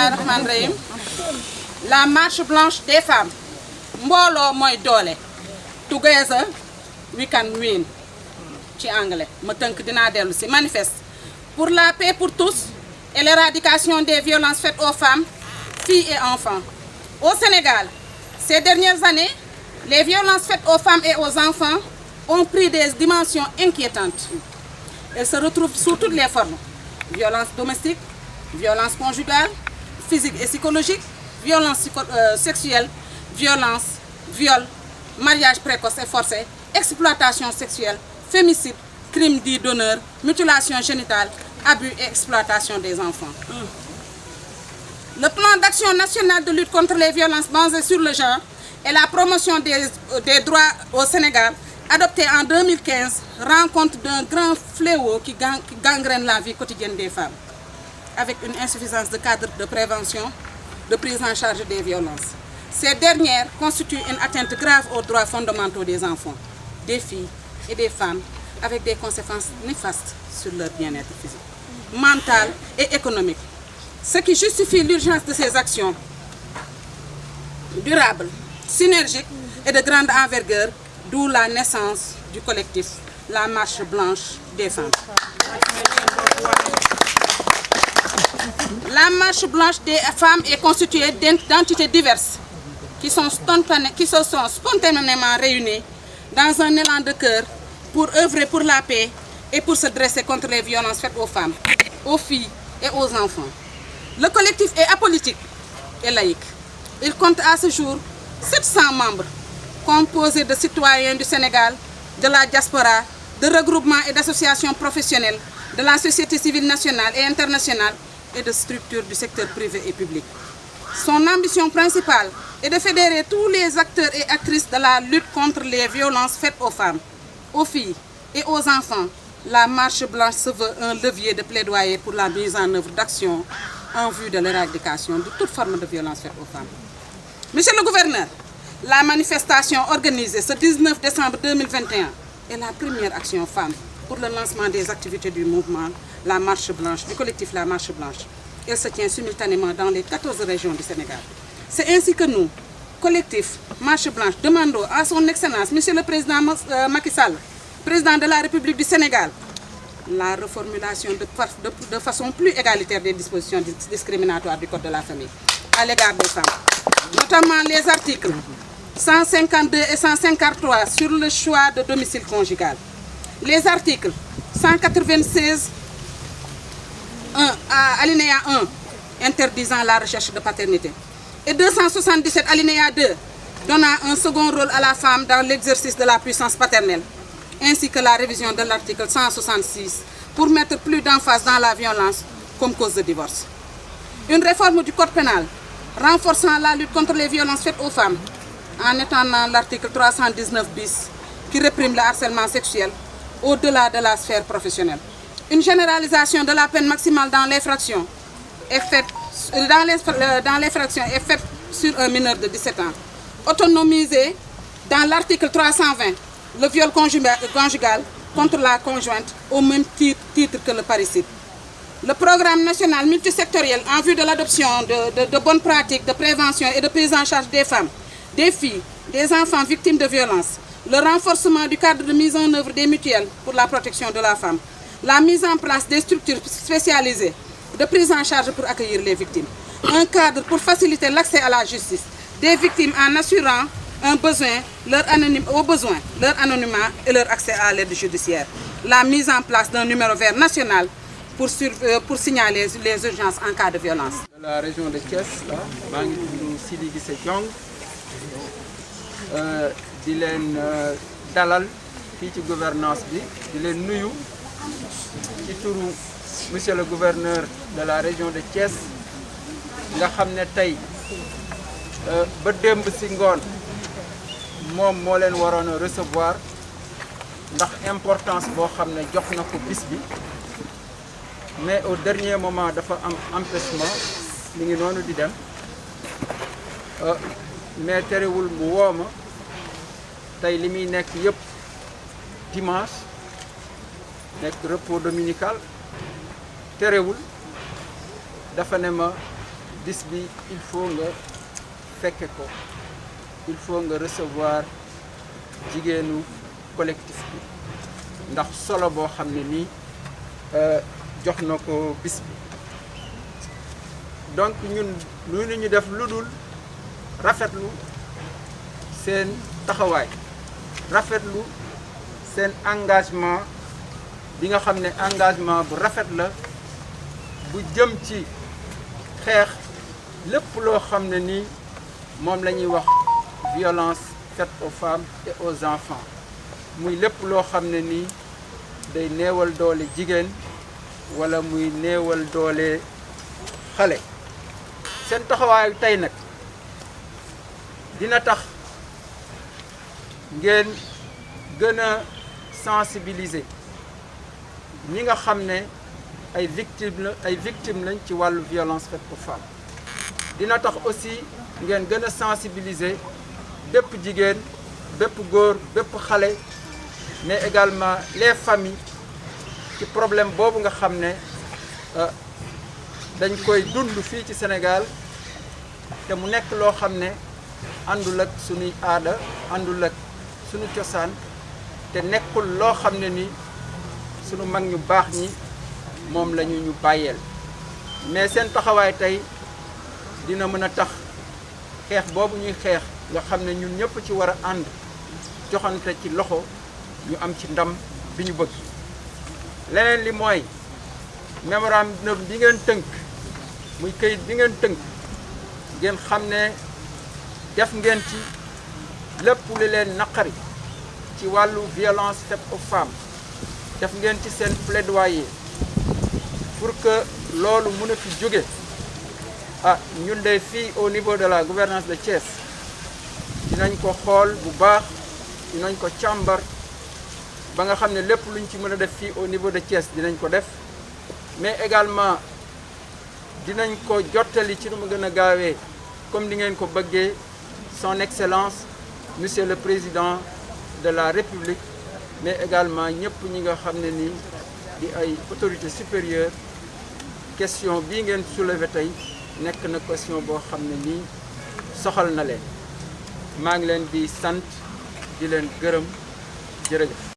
Bismillahirrahmanirrahim. La marche blanche des femmes. Mbolo moy doole. Together we can win. Ci anglais. Ma teunk dina delu ci manifeste pour la paix pour tous et l'éradication des violences faites aux femmes, filles et enfants. Au Sénégal, ces dernières années, les violences faites aux femmes et aux enfants ont pris des dimensions inquiétantes. Elles se retrouvent sous toutes les formes. Violence domestique, violence conjugale, physique et psychologique, violence sexuelle, violence, viol, mariage précoce et forcé, exploitation sexuelle, fémicide, crime dit d'honneur, mutilation génitale, abus et exploitation des enfants. Le plan d'action national de lutte contre les violences basées sur le genre et la promotion des droits au Sénégal, adopté en 2015, rend compte d'un grand fléau qui gangrène la vie quotidienne des femmes, avec une insuffisance de cadres de prévention, de prise en charge des violences. Ces dernières constituent une atteinte grave aux droits fondamentaux des enfants, des filles et des femmes, avec des conséquences néfastes sur leur bien-être physique, mental et économique. Ce qui justifie l'urgence de ces actions durables, synergiques et de grande envergure, d'où la naissance du collectif La Marche Blanche des Femmes. La Marche Blanche des Femmes est constituée d'entités diverses qui se sont spontanément réunies dans un élan de cœur pour œuvrer pour la paix et pour se dresser contre les violences faites aux femmes, aux filles et aux enfants. Le collectif est apolitique et laïque. Il compte à ce jour 700 membres, composés de citoyens du Sénégal, de la diaspora, de regroupements et d'associations professionnelles, de la société civile nationale et internationale et de structures du secteur privé et public. Son ambition principale est de fédérer tous les acteurs et actrices de la lutte contre les violences faites aux femmes, aux filles et aux enfants. La Marche Blanche se veut un levier de plaidoyer pour la mise en œuvre d'actions en vue de l'éradication de toute forme de violence faite aux femmes. Monsieur le gouverneur, la manifestation organisée ce 19 décembre 2021 est la première action femme pour le lancement des activités du mouvement La Marche Blanche, du collectif La Marche Blanche. Elle se tient simultanément dans les 14 régions du Sénégal. C'est ainsi que nous, collectif Marche Blanche, demandons à son Excellence, Monsieur le Président Macky Sall, Président de la République du Sénégal, la reformulation de façon plus égalitaire des dispositions discriminatoires du Code de la famille à l'égard des femmes, notamment les articles 152 et 153 sur le choix de domicile conjugal, les articles 196 alinéa 1 interdisant la recherche de paternité et 277 alinéa 2 donnant un second rôle à la femme dans l'exercice de la puissance paternelle, ainsi que la révision de l'article 166 pour mettre plus d'emphase dans la violence comme cause de divorce. Une réforme du code pénal renforçant la lutte contre les violences faites aux femmes en étendant l'article 319 bis qui réprime le harcèlement sexuel au-delà de la sphère professionnelle. Une généralisation de la peine maximale dans l'infraction est faite sur un mineur de 17 ans. Autonomisé dans l'article 320 le viol conjugal contre la conjointe au même titre que le parricide. Le programme national multisectoriel en vue de l'adoption de bonnes pratiques de prévention et de prise en charge des femmes, des filles, des enfants victimes de violences, le renforcement du cadre de mise en œuvre des mutuelles pour la protection de la femme, la mise en place des structures spécialisées de prise en charge pour accueillir les victimes, un cadre pour faciliter l'accès à la justice des victimes en assurant leur anonymat et leur accès à l'aide judiciaire, la mise en place d'un numéro vert national pour signaler les urgences en cas de violence. De la région de Thiès, maa ngi tudd Sidi Guissé Diong di leen dalal fii ci gouvernance bi di leen nuyu ci turu monsieur le gouverneur de la région de Thiès nga xam ne tey ba démb si ngoon moom moo leen waroon a recevoir ndax importance boo xam ne jox na ko bis bi mais au dernier moment dafa am empêchement mi ngi noonu di dem mais terewul mu woo ma tey li muy nekk yëpp dimanche nekk repos dominical terewul dafa ne ma bis bi il faut nga fekke ko il faut nga recevoir jigéenu collectif bi ndax solo boo xam ne nii jox na ko bis bi donc ñun lu ñu def lu dul rafetlu seen taxawaay rafetlu seen engagement bi nga xam ne engagement bu rafet la bu jëm ci xeex lépp loo xam ne nii moom la ñuy wax violence faite aux femmes et aux enfants muy lépp loo xam ne nii day néewal doole jigéen walla muy néewal doole xale seen taxawaayu tey nag dina tax ngeen gën a sensibiliser ñi nga xam ne ay victimes lañ ci wàllu violence faite aux femmes dina tax aussi ngeen gën a sensibiliser bépp jigéen bépp góor bépp xale mais également les familles ci problème boobu nga xam ne dañ koy dund fii ci Sénégal te mu nekk loo xam ne àndul ak suñuy aada àndul ak suñu cosaan te nekkul loo xam ne ni suñu mag ñu baax ñi moom la ñu bàyyeel mais seen taxawaay tey dina mën a tax xeex boobu ñuy xeex nga xam ne ñun ñëpp ci war a ànd joxante ci loxo ñu am ci ndam bi ñu bëgg leneen li mooy mémorandum bi ngeen tënk muy këyit bi ngeen tënk ngeen xam ne def ngeen ci lépp lu leen naqari ci wàllu violence faite aux femmes def ngeen ci seen plaidoyer pour que loolu mën a fi jóge ñun de fii au niveau de la gouvernance de Thiès dinañ ko xool bu baax dinañ ko càmbar ba nga xam ne lépp luñ ci mën a def fii au niveau de Thiès dinañ ko def mais également dinañ ko jottali ci nu mu gën a gaawee comme ni ngeen ko bëggee son excellence monsieur le président de la république mais également ñëpp ñi nga xam ne nii di ay autorités supérieures question bii ngeen soulevé tey nekk na question boo xam ne nii soxal na leen maa ngi leen di sant di leen gërëm jërëjëf